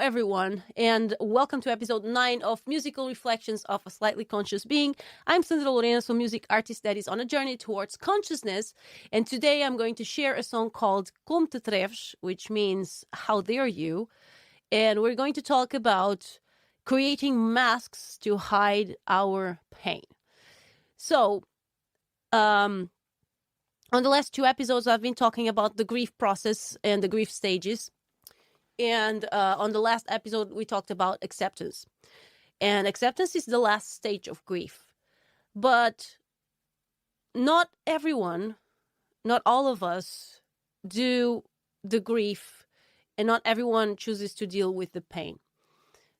everyone, and welcome to episode 9 of Musical Reflections of a Slightly Conscious Being. I'm Sandra, a music artist that is on a journey towards consciousness, and today I'm going to share a song called Te Atreves, which means How Dare You, and we're going to talk about creating masks to hide our pain. So, on the last 2 episodes, I've been talking about the grief process and the grief stages. And on the last episode, we talked about acceptance. And acceptance is the last stage of grief. But not everyone, not all of us do the grief, and not everyone chooses to deal with the pain.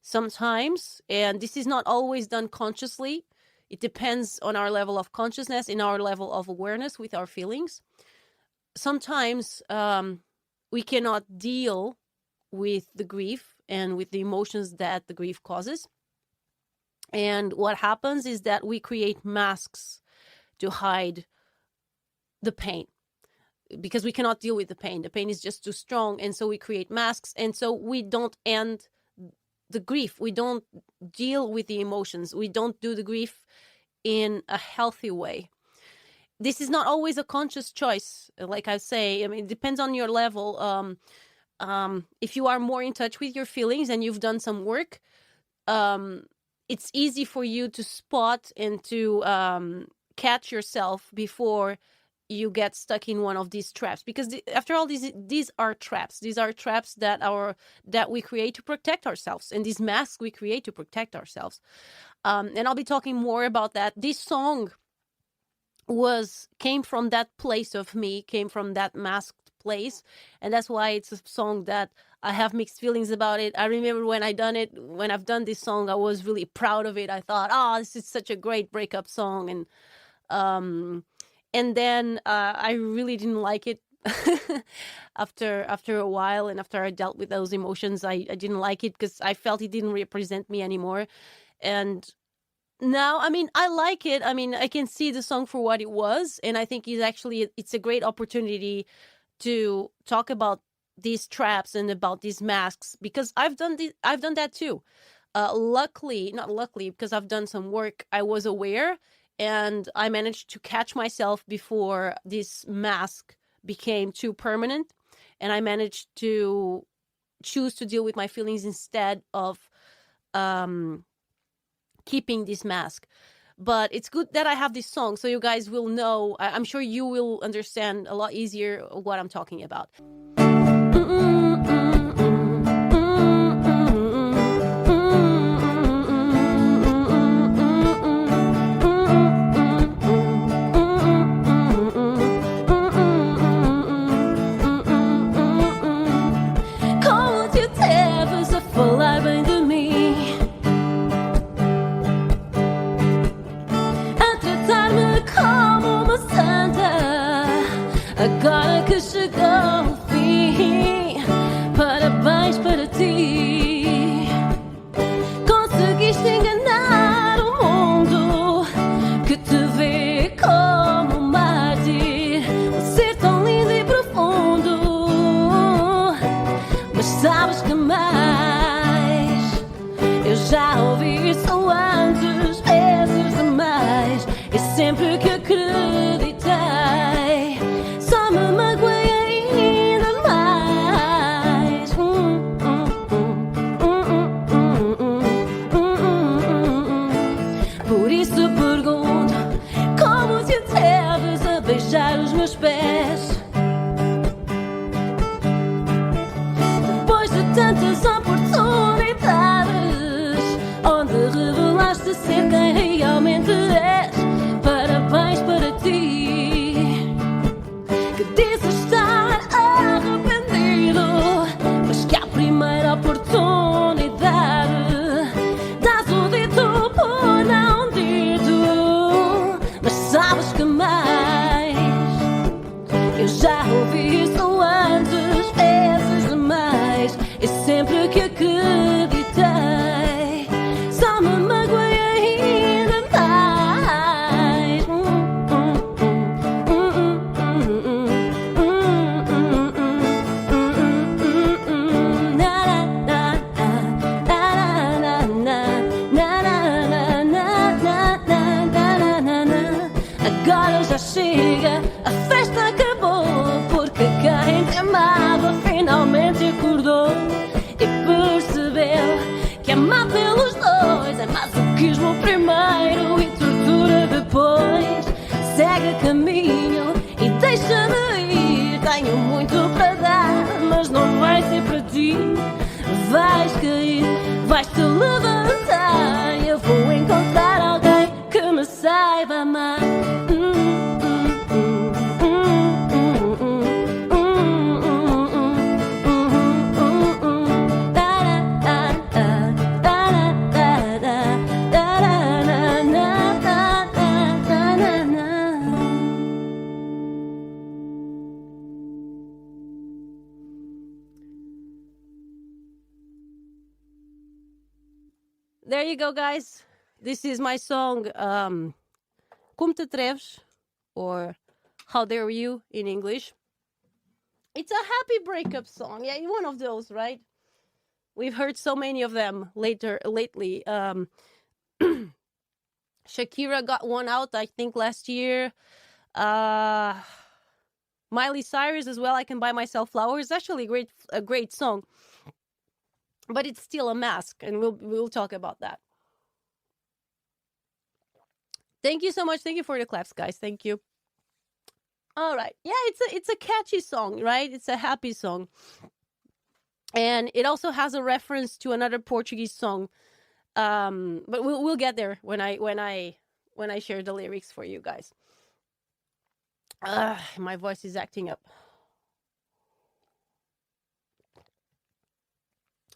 Sometimes, and this is not always done consciously, it depends on our level of consciousness and our level of awareness with our feelings. Sometimes we cannot deal with the grief and with the emotions that the grief causes. And what happens is that we create masks to hide the pain because we cannot deal with the pain. The pain is just too strong. And so we create masks. And so we don't end the grief. We don't deal with the emotions. We don't do the grief in a healthy way. This is not always a conscious choice. Like I say, I mean, it depends on your level. If you are more in touch with your feelings and you've done some work, it's easy for you to spot and to catch yourself before you get stuck in one of these traps. Because after all, these are traps. These are traps that we create to protect ourselves, and these masks we create to protect ourselves. And I'll be talking more about that. This song came from that place of me, came from that masked place, and that's why it's a song that I have mixed feelings about it. I remember when I've done this song, I was really proud of it. I thought, this is such a great breakup song, and then I really didn't like it. after a while, and after I dealt with those emotions, I didn't like it because I felt it didn't represent me anymore. And now, I mean, I like it. I mean, I can see the song for what it was, and I think it's a great opportunity to talk about these traps and about these masks, because I've done that too. Not luckily, because I've done some work, I was aware, and I managed to catch myself before this mask became too permanent, and I managed to choose to deal with my feelings instead of keeping this mask. But it's good that I have this song, so you guys will know. I'm sure you will understand a lot easier what I'm talking about. Como te atreves a falar bem de mim, a tratar-me como uma santa, agora que chegou o fim? Parabéns para ti. Conseguiste enganar o mundo que te vê como um mártir, um ser tão lindo e profundo. Mas sabes que mais? Eu já ouvi isso antes, vezes demais, e sempre que acreditei, só me magoei ainda mais. Por isso pergunto, como te atreves a beijar os meus pés? Depois de tantas oportunidades, onde revelaste ser quem realmente és. Parabéns para ti, que dizes estar arrependido, mas que à primeira oportunidade dás o dito por não dito. Mas sabes que mais? Eu já ouvi isso antes, vezes demais, e sempre que muito para dar, mas não vai ser para ti. Vais cair, vais-te levantar. Eu vou encontrar alguém que me saiba amar. There you go, guys. This is my song, Como Te Atreves, or How Dare You in English. It's a happy breakup song. Yeah, one of those, right? We've heard so many of them lately. Shakira got one out, I think, last year. Miley Cyrus as well, I Can Buy Myself Flowers. Actually a great song. But it's still a mask, and we'll talk about that. Thank you so much. Thank you for the claps, guys. Thank you. All right. Yeah, it's a catchy song, right? It's a happy song. And it also has a reference to another Portuguese song. But we'll get there when I share the lyrics for you guys. My voice is acting up.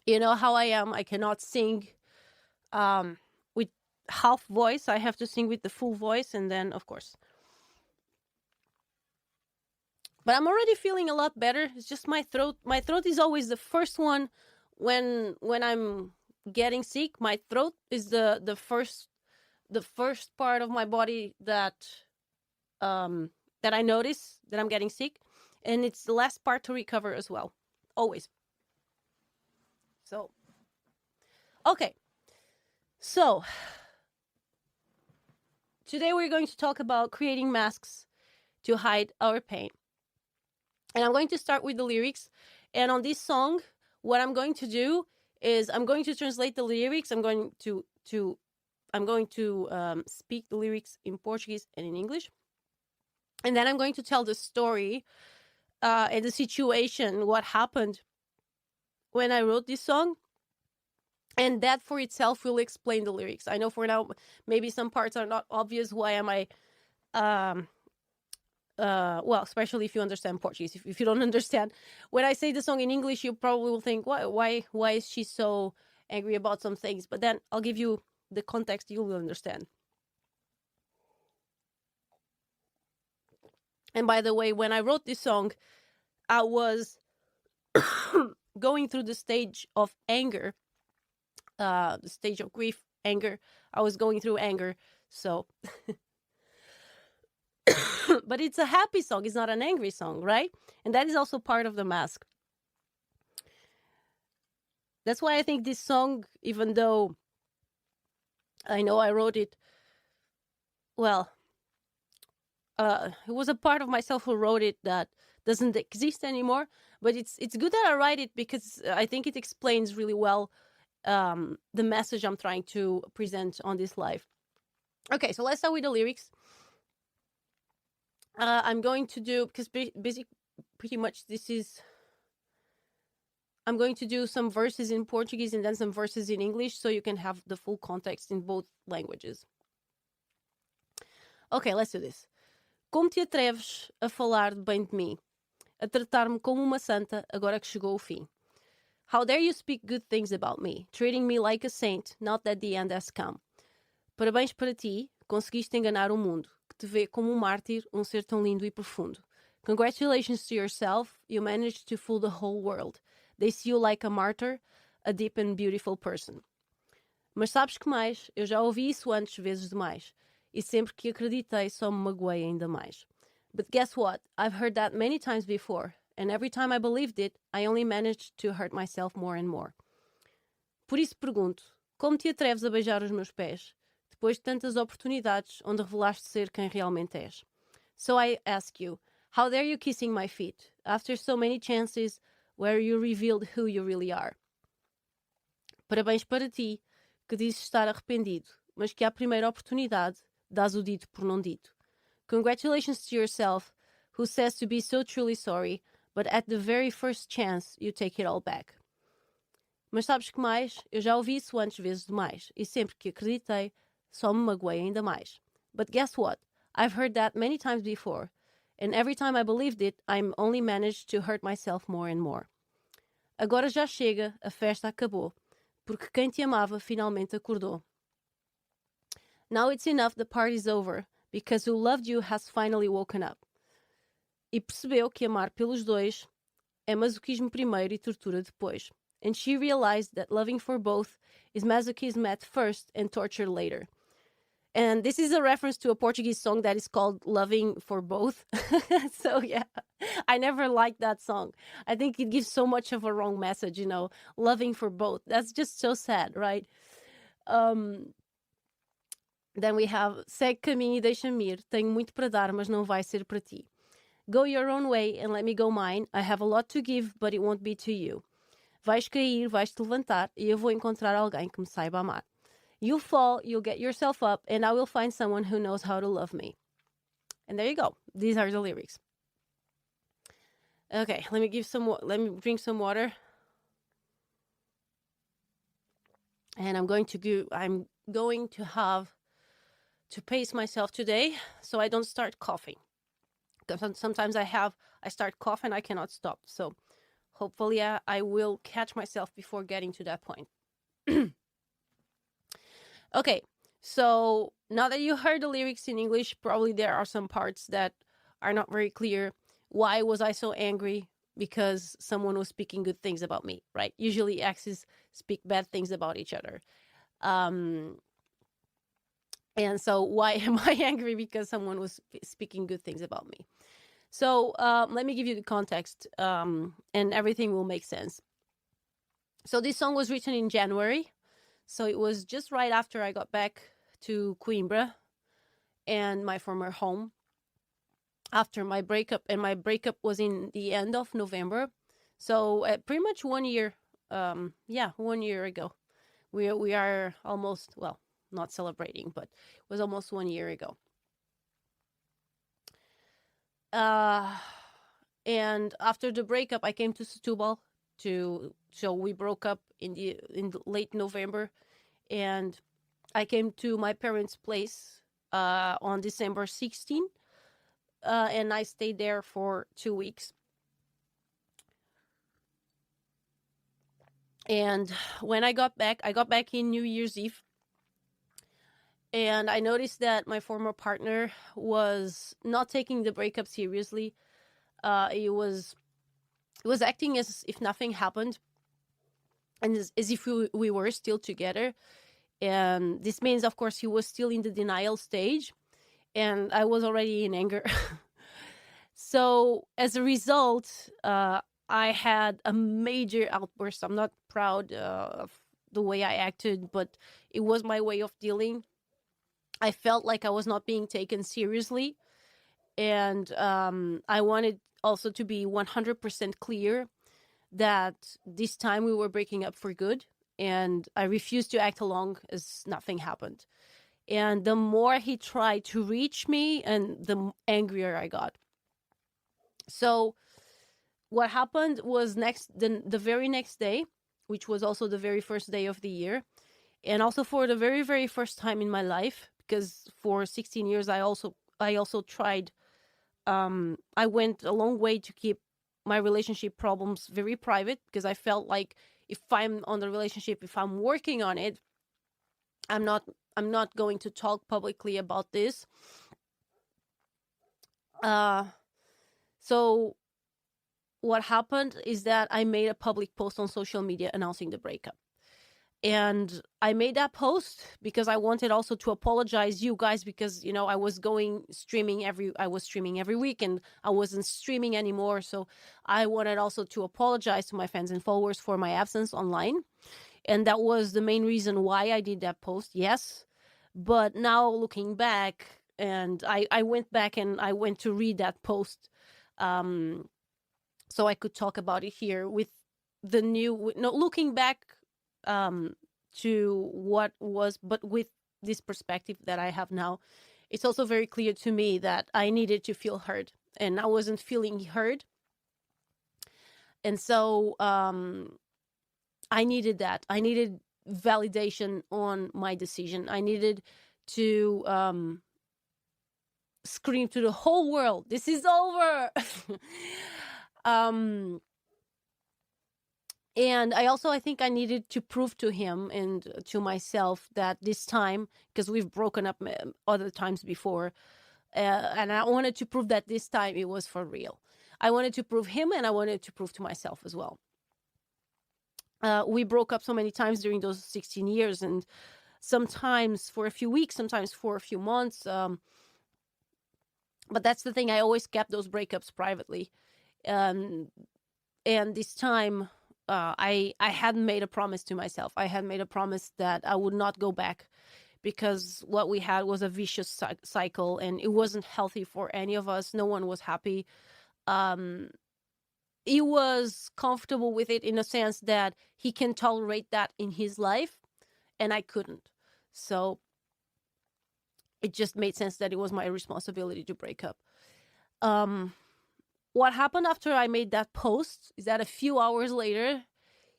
You know how I am. I cannot sing with half voice. I have to sing with the full voice, and then, of course. But I'm already feeling a lot better. It's just my throat. My throat is always the first one when I'm getting sick. My throat is the first part of my body that I notice that I'm getting sick, and it's the last part to recover as well. Always. So, okay. So, today we're going to talk about creating masks to hide our pain. And I'm going to start with the lyrics. And on this song, what I'm going to do is I'm going to translate the lyrics. I'm going to speak the lyrics in Portuguese and in English. And then I'm going to tell the story and the situation, what happened when I wrote this song, and that for itself will explain the lyrics. I know for now maybe some parts are not obvious. Why am I well, especially if you understand Portuguese. If you don't understand, when I say the song in English, you probably will think, why is she so angry about some things? But then I'll give you the context, you will understand. And by the way, when I wrote this song, I was going through the stage of anger, the stage of grief, anger. I was going through anger, so. But it's a happy song. It's not an angry song, right? And that is also part of the mask. That's why I think this song, even though I know I wrote it, well, it was a part of myself who wrote it that doesn't exist anymore. But it's good that I write it because I think it explains really well the message I'm trying to present on this live. Okay, so let's start with the lyrics. I'm going to do, because pretty much this is, I'm going to do some verses in Portuguese and then some verses in English so you can have the full context in both languages. Okay, let's do this. Como te atreves a falar bem de mim? A tratar-me como uma santa agora que chegou o fim? How dare you speak good things about me, treating me like a saint, not that the end has come? Parabéns para ti, conseguiste enganar o mundo, que te vê como um mártir, um ser tão lindo e profundo. Congratulations to yourself, you managed to fool the whole world. They see you like a martyr, a deep and beautiful person. Mas sabes que mais? Eu já ouvi isso antes, vezes demais. E sempre que acreditei, só me magoei ainda mais. But guess what? I've heard that many times before, and every time I believed it, I only managed to hurt myself more and more. Por isso pergunto, como te atreves a beijar os meus pés, depois de tantas oportunidades onde revelaste ser quem realmente és? So I ask you, how dare you kissing my feet, after so many chances where you revealed who you really are? Parabéns para ti, que dizes estar arrependido, mas que à primeira oportunidade dás o dito por não dito. Congratulations to yourself, who says to be so truly sorry, but at the very first chance you take it all back. Mas sabes que mais? Eu já ouvi isso antes vezes demais, e sempre que acreditei, só me magoei ainda mais. But guess what? I've heard that many times before, and every time I believed it, I'm only managed to hurt myself more and more. Agora já chega, a festa acabou, porque quem te amava finalmente acordou. Now it's enough, the party's over, because who loved you has finally woken up. E percebeu que amar pelos dois é masoquismo primeiro e tortura depois. And she realized that loving for both is masochism at first and torture later. And this is a reference to a Portuguese song that is called Loving for Both. So yeah, I never liked that song. I think it gives so much of a wrong message, loving for both. That's just so sad, right? Then we have segue caminho e deixa-me ir. Tenho muito para dar, mas não vai ser para ti. Go your own way and let me go mine. I have a lot to give, but it won't be to you. Vais cair, vais te levantar e eu vou encontrar alguém que me saiba amar. You'll fall, you'll get yourself up, and I will find someone who knows how to love me. And there you go. These are the lyrics. Okay, let me drink some water. And I'm going to have to pace myself today so I don't start coughing. Because sometimes I start coughing, I cannot stop. So hopefully I will catch myself before getting to that point. Okay, so now that you heard the lyrics in English, probably there are some parts that are not very clear. Why was I so angry? Because someone was speaking good things about me, right? Usually exes speak bad things about each other. And so why am I angry? Because someone was speaking good things about me. So let me give you the context, and everything will make sense. So this song was written in January. So it was just right after I got back to Coimbra and my former home after my breakup. And my breakup was in the end of November. So pretty much 1 year, 1 year ago. We are almost, well, not celebrating, but it was almost 1 year ago. And after the breakup, I came to Setúbal so we broke up in the late November, and I came to my parents' place on December 16, and I stayed there for 2 weeks. And when I got back in New Year's Eve, and I noticed that my former partner was not taking the breakup seriously. He was acting as if nothing happened, and as if we were still together. And this means, of course, he was still in the denial stage, and I was already in anger. So as a result, I had a major outburst. I'm not proud of the way I acted, but it was my way of dealing. I felt like I was not being taken seriously, and I wanted also to be 100% clear that this time we were breaking up for good, and I refused to act along as nothing happened. And the more he tried to reach me, and the angrier I got. So what happened was the very next day, which was also the very first day of the year, and also for the very, very first time in my life, because for 16 years I also tried, I went a long way to keep my relationship problems very private, because I felt like if I'm on the relationship, if I'm working on it, I'm not going to talk publicly about this. So what happened is that I made a public post on social media announcing the breakup. And I made that post because I wanted also to apologize you guys, because, I was streaming every week, and I wasn't streaming anymore. So I wanted also to apologize to my fans and followers for my absence online. And that was the main reason why I did that post. Yes. But now looking back, and I went back and I went to read that post, so I could talk about it here with looking back, to what was, but with this perspective that I have now, it's also very clear to me that I needed to feel heard, and I wasn't feeling heard. And so I needed that. I needed validation on my decision. I needed to scream to the whole world, this is over. um and I think I needed to prove to him and to myself that this time, because we've broken up other times before, and I wanted to prove that this time it was for real. I wanted to prove him, and I wanted to prove to myself as well. We broke up so many times during those 16 years, and sometimes for a few weeks, sometimes for a few months. But that's the thing, I always kept those breakups privately. And this time, I had made a promise to myself. I had made a promise that I would not go back, because what we had was a vicious cycle, and it wasn't healthy for any of us. No one was happy. He was comfortable with it in a sense that he can tolerate that in his life, and I couldn't. So it just made sense that it was my responsibility to break up. What happened after I made that post is that a few hours later,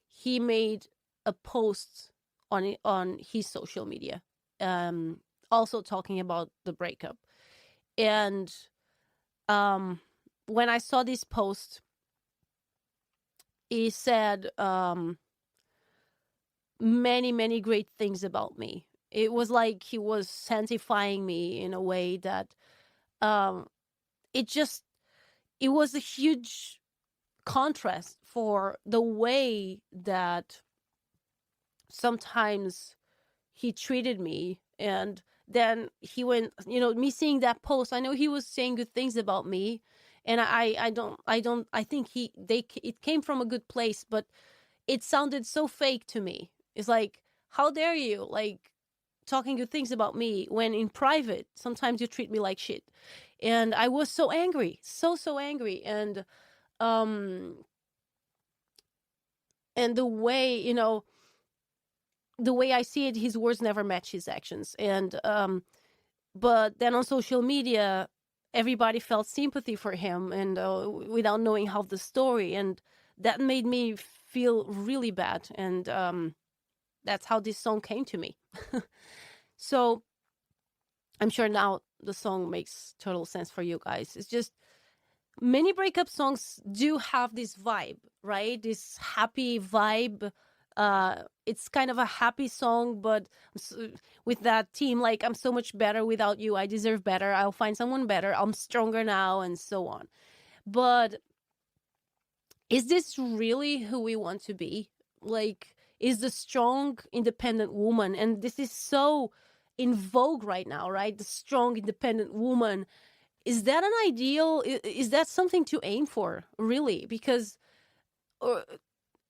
he made a post on his social media, also talking about the breakup. And when I saw this post, he said many great things about me. It was like he was sanctifying me in a way that it was a huge contrast for the way that sometimes he treated me. And then he went, me seeing that post, I know he was saying good things about me, and I think it came from a good place, but it sounded so fake to me. It's like, how dare you, like, talking good things about me when in private sometimes you treat me like shit. And I was so angry, so angry. And the way, the way I see it, his words never match his actions. And but then on social media, everybody felt sympathy for him, and without knowing half the story, and that made me feel really bad. And that's how this song came to me. So I'm sure now the song makes total sense for you guys. It's just, many breakup songs do have this vibe, right? This happy vibe. It's kind of a happy song, but with that theme, like, I'm so much better without you, I deserve better, I'll find someone better, I'm stronger now, and so on. But is this really who we want to be? Like, is the strong, independent woman, and this is so in vogue right now, right? The strong, independent woman, is that an ideal? Is that something to aim for, really? Because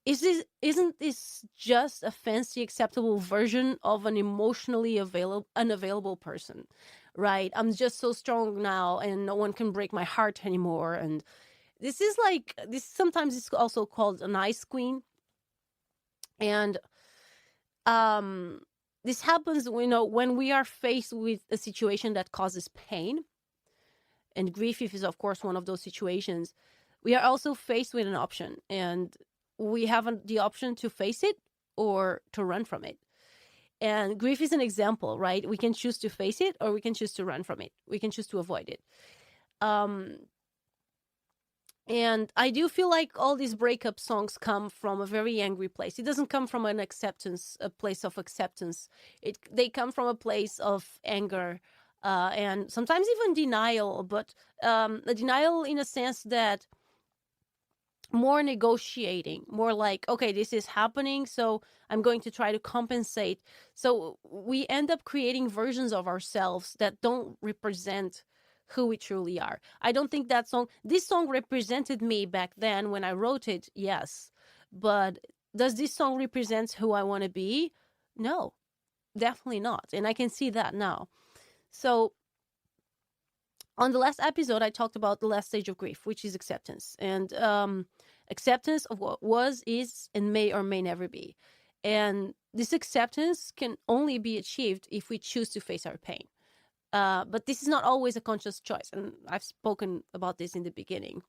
isn't this just a fancy, acceptable version of an emotionally unavailable person, right? I'm just so strong now, and no one can break my heart anymore. And this is like, this sometimes is also called an ice queen. And this happens, when we are faced with a situation that causes pain, and grief is, of course, one of those situations. We are also faced with an option, and we have the option to face it or to run from it. And grief is an example, right? We can choose to face it, or we can choose to run from it. We can choose to avoid it. And I do feel like all these breakup songs come from a very angry place. It doesn't come from a place of acceptance. They come from a place of anger, and sometimes even denial, but a denial in a sense that more negotiating, more like, okay, this is happening, so I'm going to try to compensate. So we end up creating versions of ourselves that don't represent who we truly are. I don't think this song represented me back then when I wrote it, yes. But does this song represent who I want to be? No, definitely not. And I can see that now. So on the last episode, I talked about the last stage of grief, which is acceptance. And acceptance of what was, is, and may or may never be. And this acceptance can only be achieved if we choose to face our pain. But this is not always a conscious choice. And I've spoken about this in the beginning.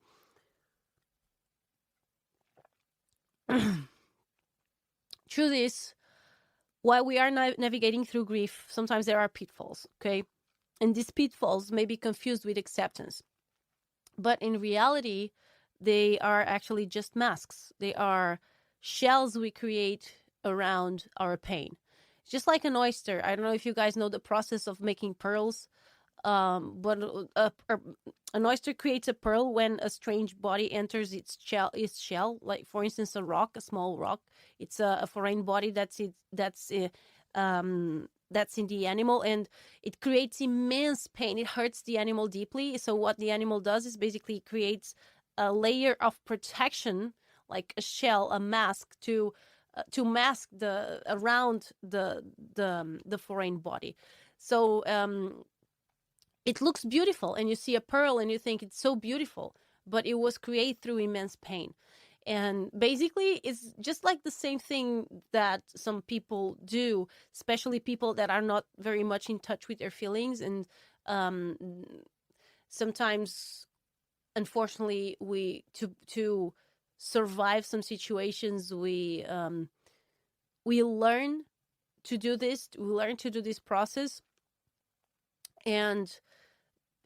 through this, while we are navigating through grief, sometimes there are pitfalls, okay? And these pitfalls may be confused with acceptance. But in reality, they are actually just masks. They are shells we create around our pain. Just like an oyster. I don't know if you guys know the process of making pearls, but an oyster creates a pearl when a strange body enters its shell. Like for instance, a rock, a small rock. It's a foreign body that's in the animal, and it creates immense pain. It hurts the animal deeply. So what the animal does is basically creates a layer of protection, like a shell, a mask to mask the around the foreign body. So it looks beautiful, and you see a pearl and you think it's so beautiful, but it was created through immense pain. And basically, it's just like the same thing that some people do, especially people that are not very much in touch with their feelings. And sometimes, unfortunately, we to survive some situations, we learn to do this. We learn to do this process, and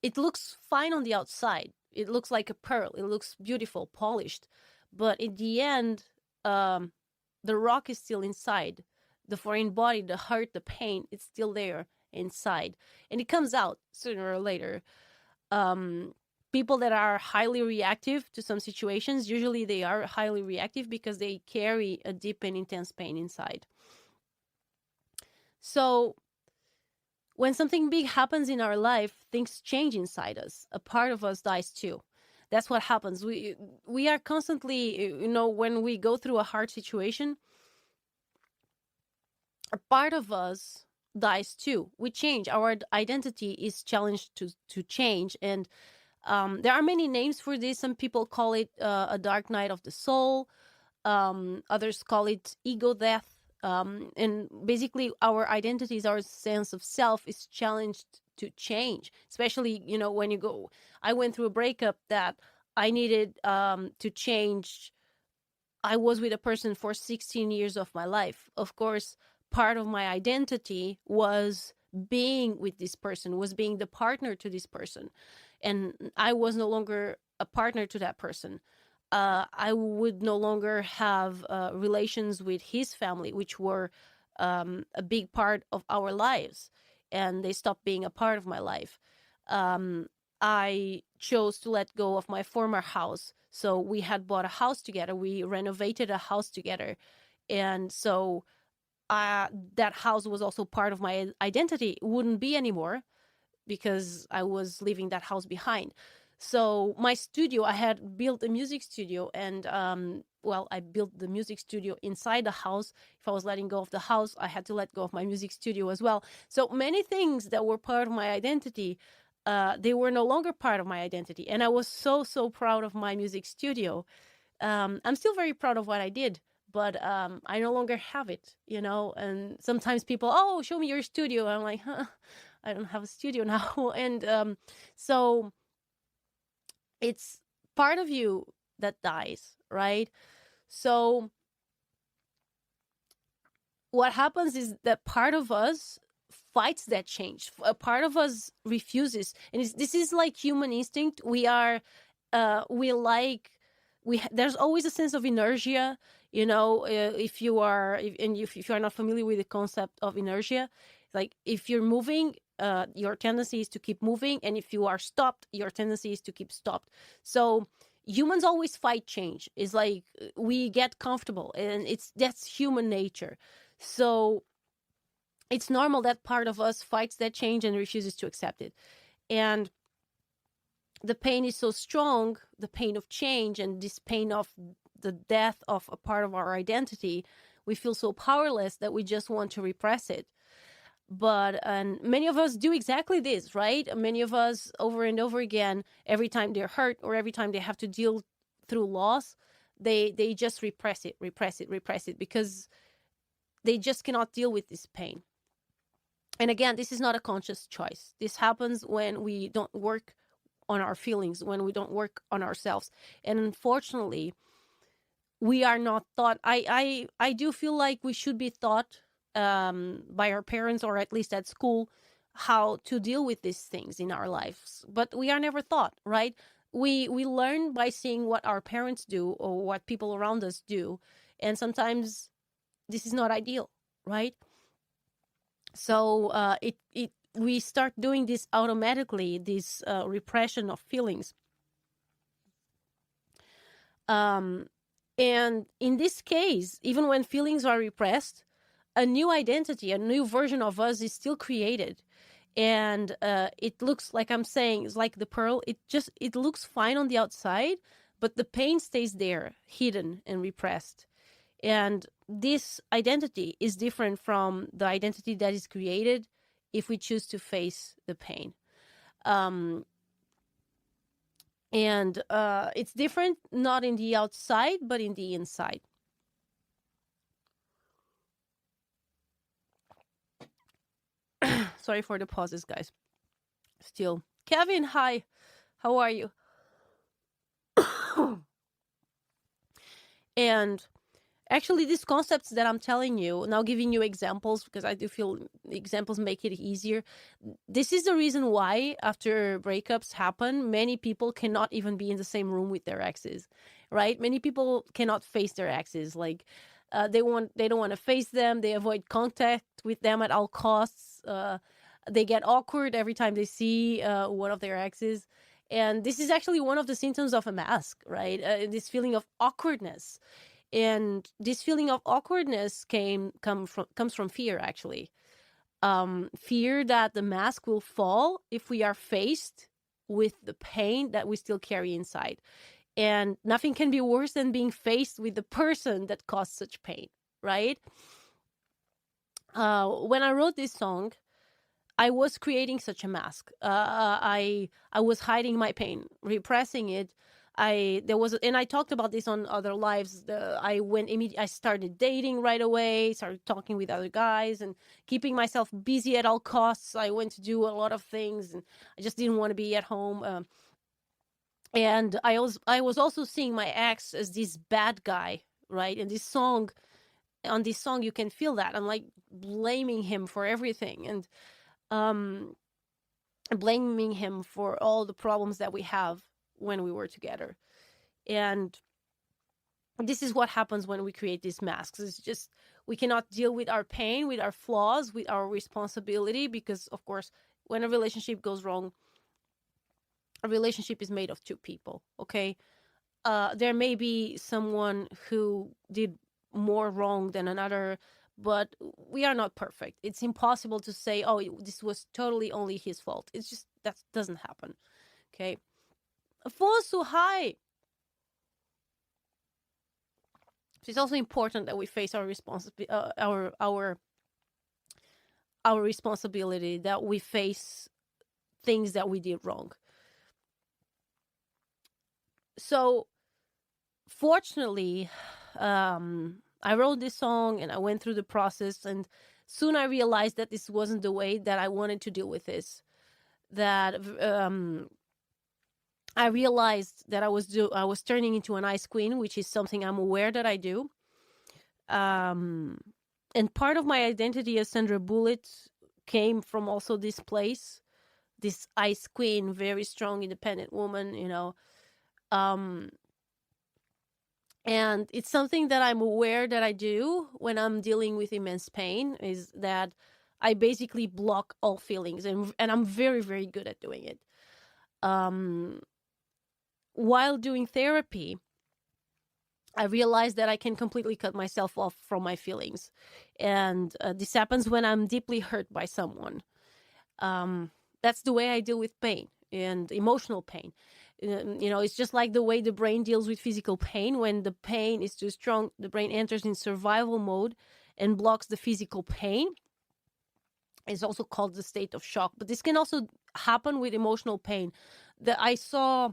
it looks fine on the outside. It looks like a pearl. It looks beautiful, polished. But in the end, the rock is still inside. The foreign body, the hurt, the pain, it's still there inside. And it comes out sooner or later. People that are highly reactive to some situations, usually they are highly reactive because they carry a deep and intense pain inside. So when something big happens in our life, things change inside us. A part of us dies too. That's what happens. We are constantly, when we go through a hard situation, a part of us dies too. We change. Our identity is challenged to change. And there are many names for this. Some people call it a dark night of the soul. Others call it ego death. And basically our identities, our sense of self is challenged to change, especially, when you go, I went through a breakup that I needed to change. I was with a person for 16 years of my life. Of course, part of my identity was being with this person, was being the partner to this person. And I was no longer a partner to that person. I would no longer have relations with his family, which were a big part of our lives, and they stopped being a part of my life. I chose to let go of my former house. So we had bought a house together. We renovated a house together. And so that house was also part of my identity. It wouldn't be anymore because I was leaving that house behind. So my studio, I had built a music studio, and I built the music studio inside the house. If I was letting go of the house, I had to let go of my music studio as well. So many things that were part of my identity, they were no longer part of my identity. And I was so proud of my music studio. I'm still very proud of what I did, but I no longer have it, and sometimes people, oh, show me your studio. I'm like, I don't have a studio now. And so it's part of you that dies, right? So what happens is that part of us fights that change. A part of us refuses, and this is like human instinct. There's always a sense of inertia. If you are not familiar with the concept of inertia, like if you're moving, your tendency is to keep moving, and if you are stopped, your tendency is to keep stopped. So humans always fight change. It's like we get comfortable, and that's human nature. So it's normal that part of us fights that change and refuses to accept it. And the pain is so strong, the pain of change and this pain of the death of a part of our identity, we feel so powerless that we just want to repress it. And many of us do exactly this, right? Many of us over and over again, every time they're hurt or every time they have to deal through loss, they just repress it because they just cannot deal with this pain. And again, this is not a conscious choice. This happens when we don't work on our feelings, when we don't work on ourselves. And unfortunately, we are not taught. I do feel like we should be taught by our parents, or at least at school, how to deal with these things in our lives, but we are never taught, right? We learn by seeing what our parents do or what people around us do, and sometimes this is not ideal, right? So it we start doing this automatically, this repression of feelings. um and in this case, even when feelings are repressed, a new identity, a new version of us is still created. And it looks, like I'm saying, it's like the pearl. It looks fine on the outside, but the pain stays there, hidden and repressed. And this identity is different from the identity that is created if we choose to face the pain. Um, and it's different not in the outside, but in the inside. Sorry for the pauses, guys. Still. Kevin, hi. How are you? And actually, these concepts that I'm telling you, now giving you examples, because I do feel examples make it easier. This is the reason why, after breakups happen, many people cannot even be in the same room with their exes, right? Many people cannot face their exes. Like, they don't want to face them. They avoid contact with them at all costs. They get awkward every time they see one of their exes. And this is actually one of the symptoms of a mask, right? This feeling of awkwardness. And this feeling of awkwardness comes from fear, actually. Fear that the mask will fall if we are faced with the pain that we still carry inside. And nothing can be worse than being faced with the person that caused such pain, right? When I wrote this song, I was creating such a mask. I was hiding my pain, repressing it. And I talked about this on other lives. I started dating right away, started talking with other guys, and keeping myself busy at all costs. I went to do a lot of things, and I just didn't want to be at home. And I was also seeing my ex as this bad guy, right? And on this song, you can feel that I'm like blaming him for everything, and um blaming him for all the problems that we have when we were together. And this is what happens when we create these masks. It's just, we cannot deal with our pain, with our flaws, with our responsibility, because of course, when a relationship goes wrong, a relationship is made of two people, okay? There may be someone who did more wrong than another, but we are not perfect. It's impossible to say, oh, this was totally only his fault. It's just, that doesn't happen, okay? Afonso, hi. So it's also important that we face our our responsibility, that we face things that we did wrong. So fortunately, I wrote this song and I went through the process, and soon I realized that this wasn't the way that I wanted to deal with this. That I realized that I was turning into an ice queen, which is something I'm aware that I do. And part of my identity as Sandra Bullitt came from also this place, this ice queen, very strong, independent woman, you know. And it's something that I'm aware that I do when I'm dealing with immense pain, is that I basically block all feelings, and I'm very, very good at doing it. While doing therapy, I realized that I can completely cut myself off from my feelings. And this happens when I'm deeply hurt by someone. That's the way I deal with pain and emotional pain. You know, it's just like the way the brain deals with physical pain. When the pain is too strong, the brain enters in survival mode and blocks the physical pain. It's also called the state of shock. But this can also happen with emotional pain. That I saw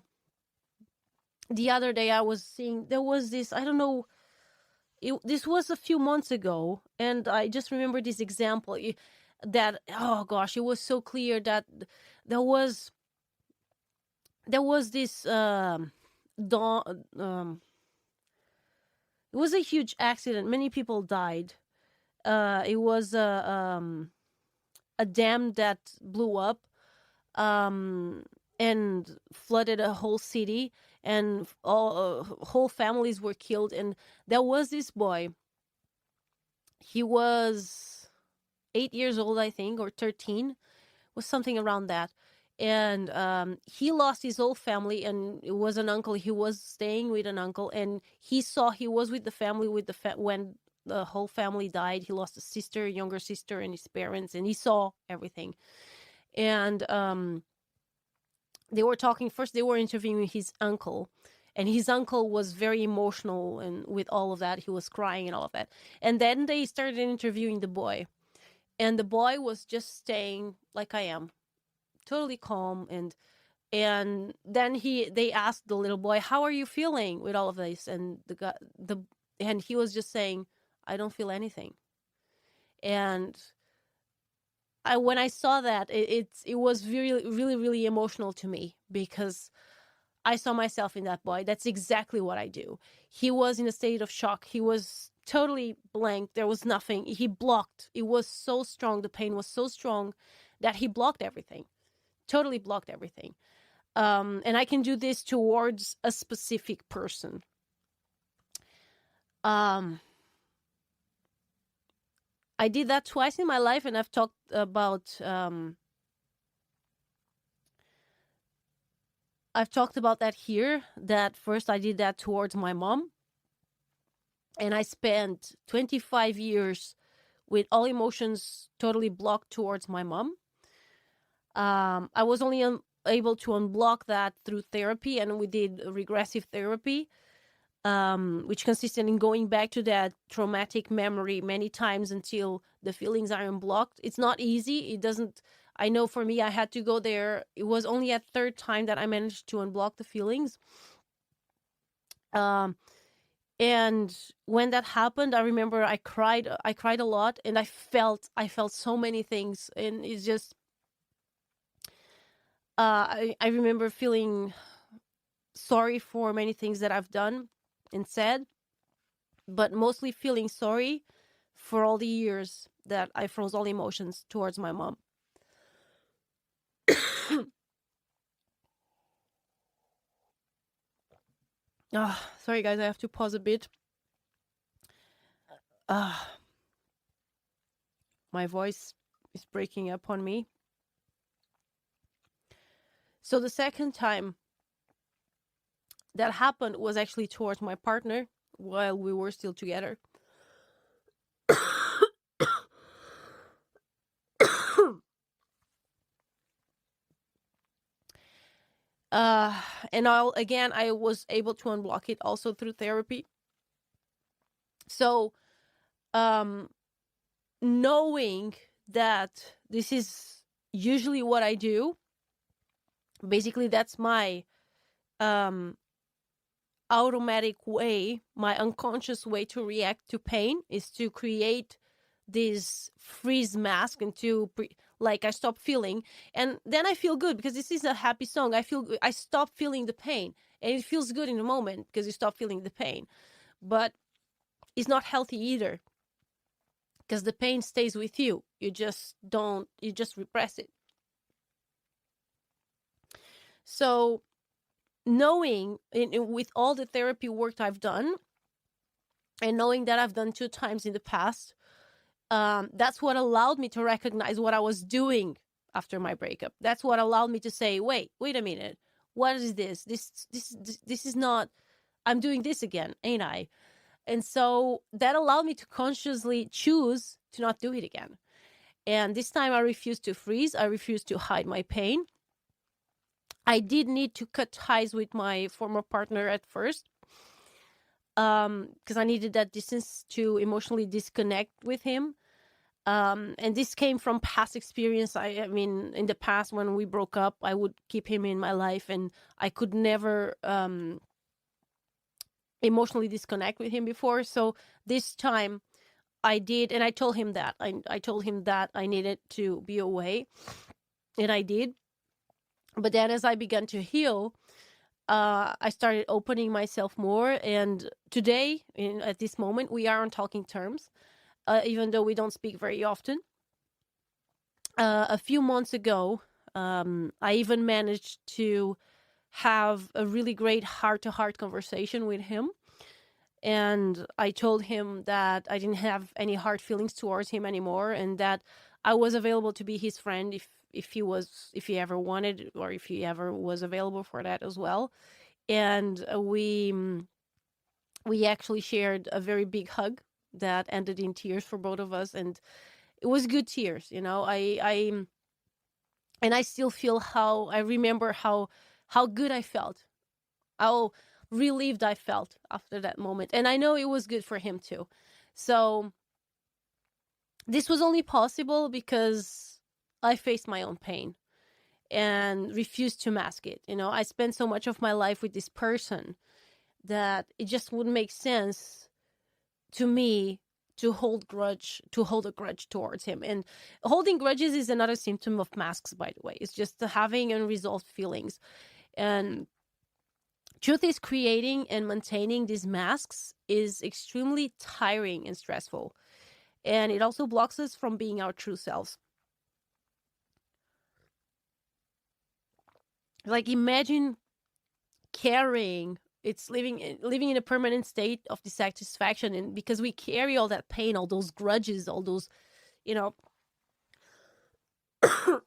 the other day, I was seeing, there was this, I don't know, this was a few months ago, and I just remember this example that, oh gosh, it was so clear that there was this It was a huge accident. Many people died. It was a dam that blew up, and flooded a whole city, and all whole families were killed. And there was this boy. He was 8 years old, I think, or 13, was something around that. And he lost his whole family, and it was an uncle. He was staying with an uncle, and he was with the family when the whole family died. He lost a sister, younger sister, and his parents, and he saw everything. And they were talking first. They were interviewing his uncle, and his uncle was very emotional, and with all of that, he was crying and all of that. And then they started interviewing the boy, and the boy was just staying like I am, totally calm. And then they asked the little boy, "How are you feeling with all of this?" And and he was just saying, "I don't feel anything." And when I saw that, it was really, really, really emotional to me, because I saw myself in that boy. That's exactly what I do. He was in a state of shock. He was totally blank. There was nothing. He blocked. It was so strong. The pain was so strong that he blocked everything. Totally blocked everything. And I can do this towards a specific person. I did that twice in my life, and I've talked about that here. That first I did that towards my mom, and I spent 25 years with all emotions totally blocked towards my mom. I was only able to unblock that through therapy, and we did regressive therapy, which consisted in going back to that traumatic memory many times until the feelings are unblocked. It's not easy. I know for me, I had to go there. It was only at third time that I managed to unblock the feelings. And when that happened, I remember I cried a lot, and I felt so many things. And it's just, I remember feeling sorry for many things that I've done and said, but mostly feeling sorry for all the years that I froze all emotions towards my mom. Sorry guys, I have to pause a bit. My voice is breaking up on me. So the second time that happened was actually towards my partner while we were still together. And I was able to unblock it also through therapy. So, knowing that this is usually what I do, basically that's my automatic way, my unconscious way to react to pain, is to create this freeze mask and I stop feeling, and then I feel good because this is a happy song. I stop feeling the pain, and it feels good in the moment because you stop feeling the pain. But it's not healthy either, because the pain stays with you. You just repress it. So knowing with all the therapy work I've done, and knowing that I've done 2 times in the past, that's what allowed me to recognize what I was doing after my breakup. That's what allowed me to say, wait a minute. What is this? This is not, I'm doing this again, ain't I? And so that allowed me to consciously choose to not do it again. And this time I refused to freeze. I refused to hide my pain. I did need to cut ties with my former partner at first, because I needed that distance to emotionally disconnect with him. And this came from past experience. I mean, in the past when we broke up, I would keep him in my life, and I could never emotionally disconnect with him before. So this time I did, and I told him that. I told him that I needed to be away, and I did. But then as I began to heal, I started opening myself more. And today, at this moment, we are on talking terms, even though we don't speak very often. A few months ago, I even managed to have a really great heart-to-heart conversation with him. And I told him that I didn't have any hard feelings towards him anymore, and that I was available to be his friend if he ever wanted, or if he ever was available for that as well. And we actually shared a very big hug that ended in tears for both of us, and it was good tears. I still feel how I remember how good I felt, how relieved I felt after that moment. And I know it was good for him too. So this was only possible because I faced my own pain and refused to mask it. I spent so much of my life with this person that it just wouldn't make sense to me to hold a grudge towards him. And holding grudges is another symptom of masks, by the way. It's just having unresolved feelings. And truth is, creating and maintaining these masks is extremely tiring and stressful. And it also blocks us from being our true selves. Like, imagine carrying, it's living in a permanent state of dissatisfaction, and because we carry all that pain, all those grudges, all those, even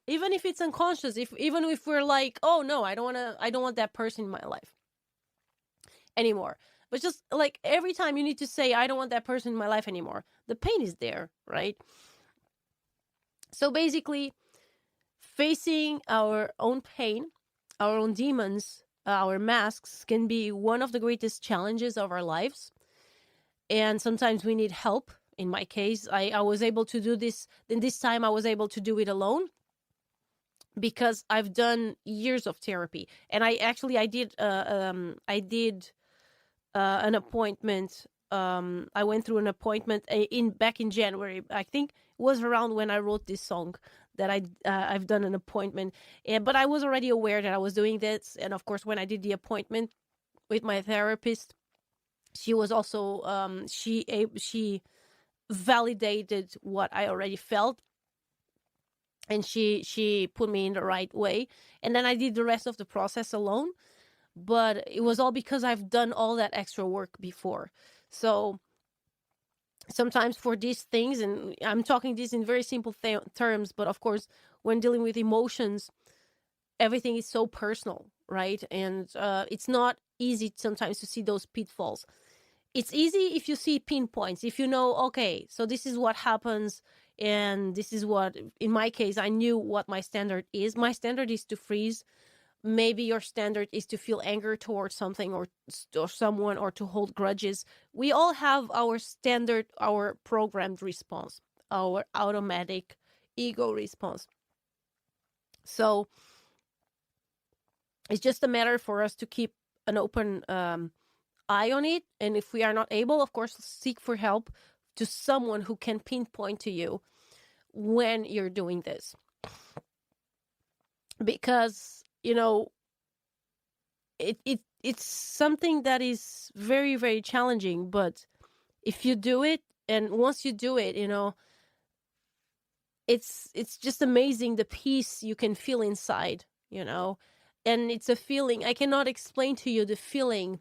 if it's unconscious, even if we're like, oh no, I don't want that person in my life anymore. But just like every time you need to say, I don't want that person in my life anymore, the pain is there, right? So basically, facing our own pain, our own demons, our masks can be one of the greatest challenges of our lives. And sometimes we need help. In my case, I was able to do this. In this time, I was able to do it alone because I've done years of therapy. And I did an appointment. I went through an appointment back in January. I think it was around when I wrote this song that I've done an appointment. But I was already aware that I was doing this. And of course, when I did the appointment with my therapist, she was also she validated what I already felt, and she put me in the right way. And then I did the rest of the process alone. But it was all because I've done all that extra work before. So sometimes for these things, and I'm talking this in very simple terms, but of course, when dealing with emotions, everything is so personal, right? And it's not easy sometimes to see those pitfalls. It's easy if you see pinpoints, if you know, okay, so this is what happens, and this is what, in my case, I knew what my standard is. My standard is to freeze. Maybe your standard is to feel anger towards something or someone, or to hold grudges. We all have our standard, our programmed response, our automatic ego response. So it's just a matter for us to keep an open eye on it. And if we are not able, of course, seek for help to someone who can pinpoint to you when you're doing this. Because it's something that is very, very challenging, but if you do it, and once you do it, it's just amazing the peace you can feel inside, and it's a feeling I cannot explain to you, the feeling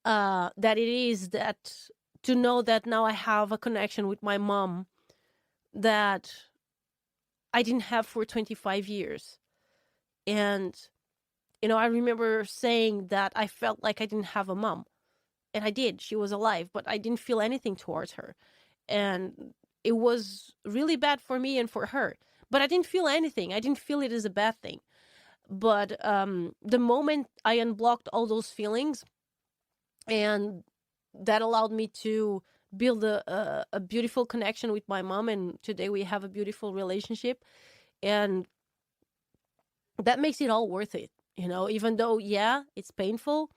that it is, that to know that now I have a connection with my mom that I didn't have for 25 years. And, I remember saying that I felt like I didn't have a mom. And I did. She was alive, but I didn't feel anything towards her. And it was really bad for me and for her. But I didn't feel anything. I didn't feel it as a bad thing. But the moment I unblocked all those feelings, and that allowed me to build a beautiful connection with my mom, and today we have a beautiful relationship, and that makes it all worth it, even though, yeah, it's painful,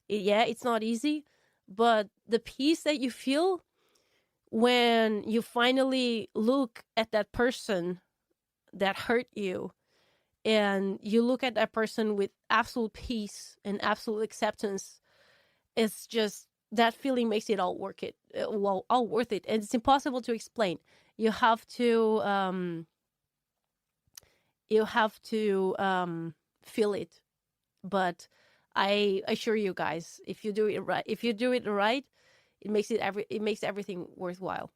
yeah, it's not easy, but the peace that you feel when you finally look at that person that hurt you and you look at that person with absolute peace and absolute acceptance, it's just that feeling makes it all worth it. All worth it, and it's impossible to explain. You have to feel it. But I assure you guys, if you do it right, it makes everything worthwhile.